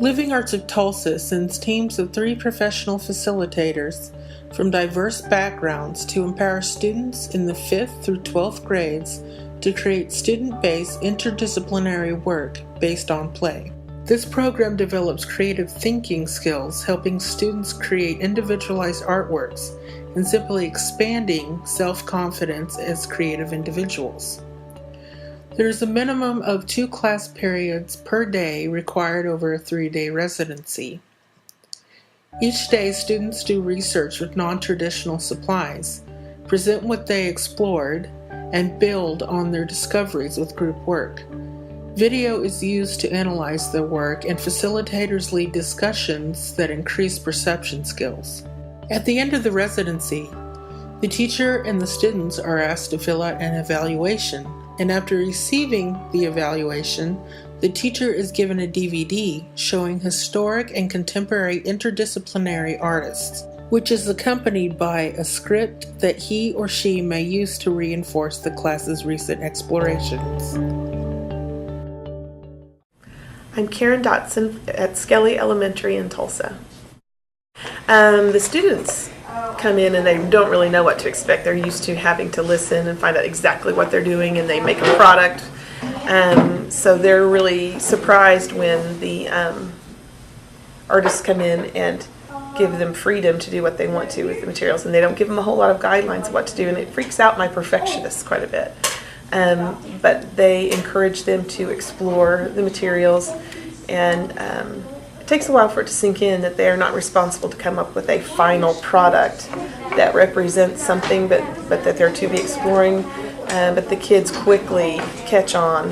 Living Arts of Tulsa sends teams of 3 professional facilitators from diverse backgrounds to empower students in the 5th through 12th grades to create student-based interdisciplinary work based on play. This program develops creative thinking skills, helping students create individualized artworks and simply expanding self-confidence as creative individuals. There is a minimum of 2 class periods per day required over a 3-day residency. Each day, students do research with non-traditional supplies, present what they explored, and build on their discoveries with group work. Video is used to analyze their work, and facilitators lead discussions that increase perception skills. At the end of the residency, the teacher and the students are asked to fill out an evaluation, and after receiving the evaluation, the teacher is given a DVD showing historic and contemporary interdisciplinary artists, which is accompanied by a script that he or she may use to reinforce the class's recent explorations. I'm Karen Dotson at Skelly Elementary in Tulsa. The students come in and they don't really know what to expect. They're used to having to listen and find out exactly what they're doing, and they make a product. So they're really surprised when the artists come in and give them freedom to do what they want to with the materials, and they don't give them a whole lot of guidelines of what to do, and it freaks out my perfectionists quite a bit. But they encourage them to explore the materials, and it takes a while for it to sink in that they are not responsible to come up with a final product that represents something, but that they're to be exploring. But the kids quickly catch on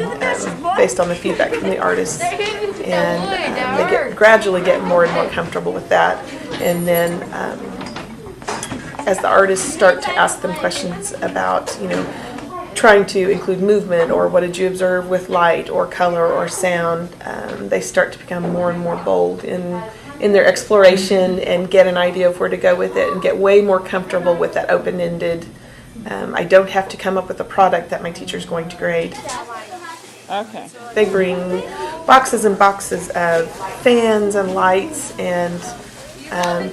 based on the feedback from the artists, and they gradually get more and more comfortable with that. And then as the artists start to ask them questions about, trying to include movement, or what did you observe with light or color or sound, they start to become more and more bold in their exploration and get an idea of where to go with it, and get way more comfortable with that open-ended, I don't have to come up with a product that my teacher's going to grade. Okay. They bring boxes and boxes of fans and lights and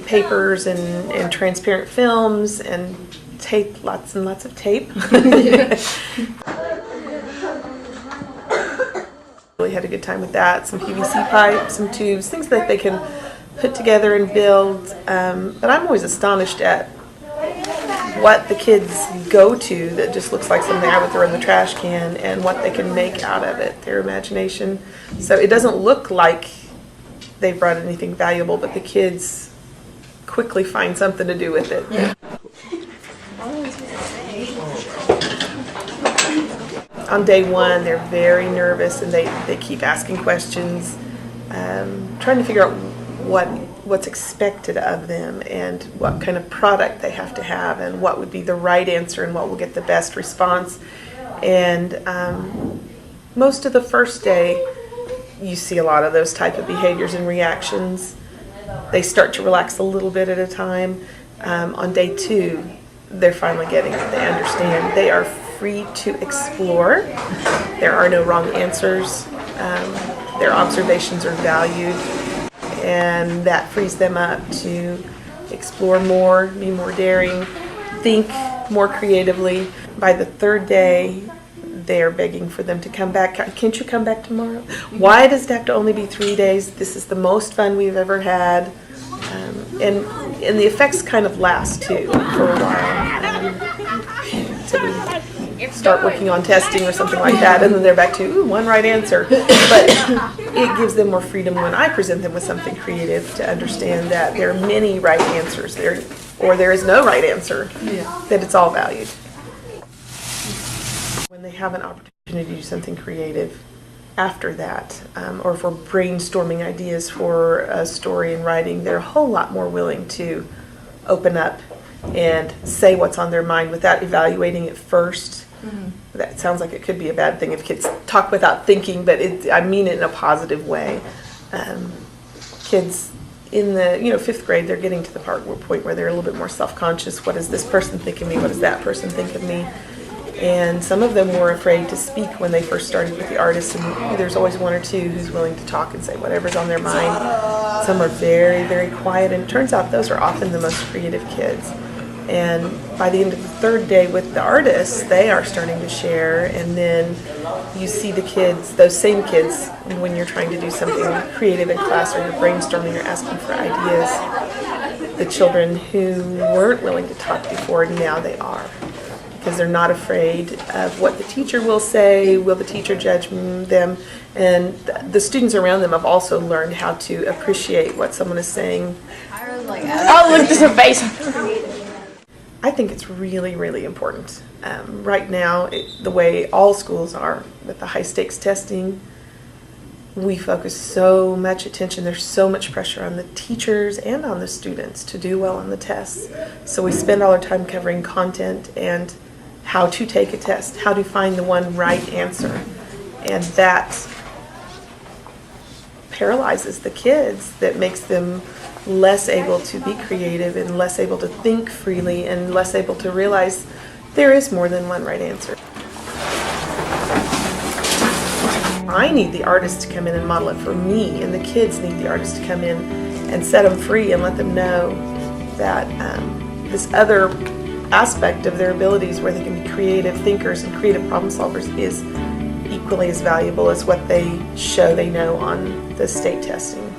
papers and transparent films and tape, lots and lots of tape. Really had a good time with that. Some PVC pipe, some tubes, things that they can put together and build. But I'm always astonished at what the kids go to that just looks like something I would throw in the trash can, and what they can make out of it, their imagination. So it doesn't look like they brought anything valuable, but the kids quickly find something to do with it. Yeah. On day 1, they're very nervous, and they keep asking questions, trying to figure out what's expected of them, and what kind of product they have to have, and what would be the right answer, and what will get the best response. And most of the first day, you see a lot of those type of behaviors and reactions. They start to relax a little bit at a time. On day 2, they're finally getting it. They understand. They are free to explore. There are no wrong answers. Their observations are valued, and that frees them up to explore more, be more daring, think more creatively. By the 3rd day, they're begging for them to come back. Can't you come back tomorrow? Why does it have to only be 3 days? This is the most fun we've ever had. And the effects kind of last too for a while. So we start working on testing or something like that, and then they're back to one right answer. But it gives them more freedom when I present them with something creative to understand that there are many right answers there, or there is no right answer, that it's all valued. When they have an opportunity to do something creative after that, or if we're brainstorming ideas for a story and writing, they're a whole lot more willing to open up and say what's on their mind without evaluating it first. Mm-hmm. That sounds like it could be a bad thing if kids talk without thinking, but I mean it in a positive way. Kids in the 5th grade, they're getting to the point where they're a little bit more self-conscious. What does this person think of me? What does that person think of me? And some of them were afraid to speak when they first started with the artists, and there's always one or two who's willing to talk and say whatever's on their mind. Some are very, very quiet, and it turns out those are often the most creative kids. And by the end of the third day with the artists, they are starting to share, and then you see the kids, those same kids, when you're trying to do something creative in class or you're brainstorming or asking for ideas, the children who weren't willing to talk before, now they are. Because they're not afraid of what the teacher will say, will the teacher judge them, and the students around them have also learned how to appreciate what someone is saying. Oh, look at her face. I think it's really, really important. Right now, the way all schools are, with the high stakes testing, we focus so much attention, there's so much pressure on the teachers and on the students to do well on the tests. So we spend all our time covering content and how to take a test, how to find the one right answer. And that paralyzes the kids, that makes them less able to be creative and less able to think freely and less able to realize there is more than one right answer. I need the artist to come in and model it for me, and the kids need the artist to come in and set them free and let them know that this other aspect of their abilities where they can be creative thinkers and creative problem solvers is equally as valuable as what they show they know on the state testing.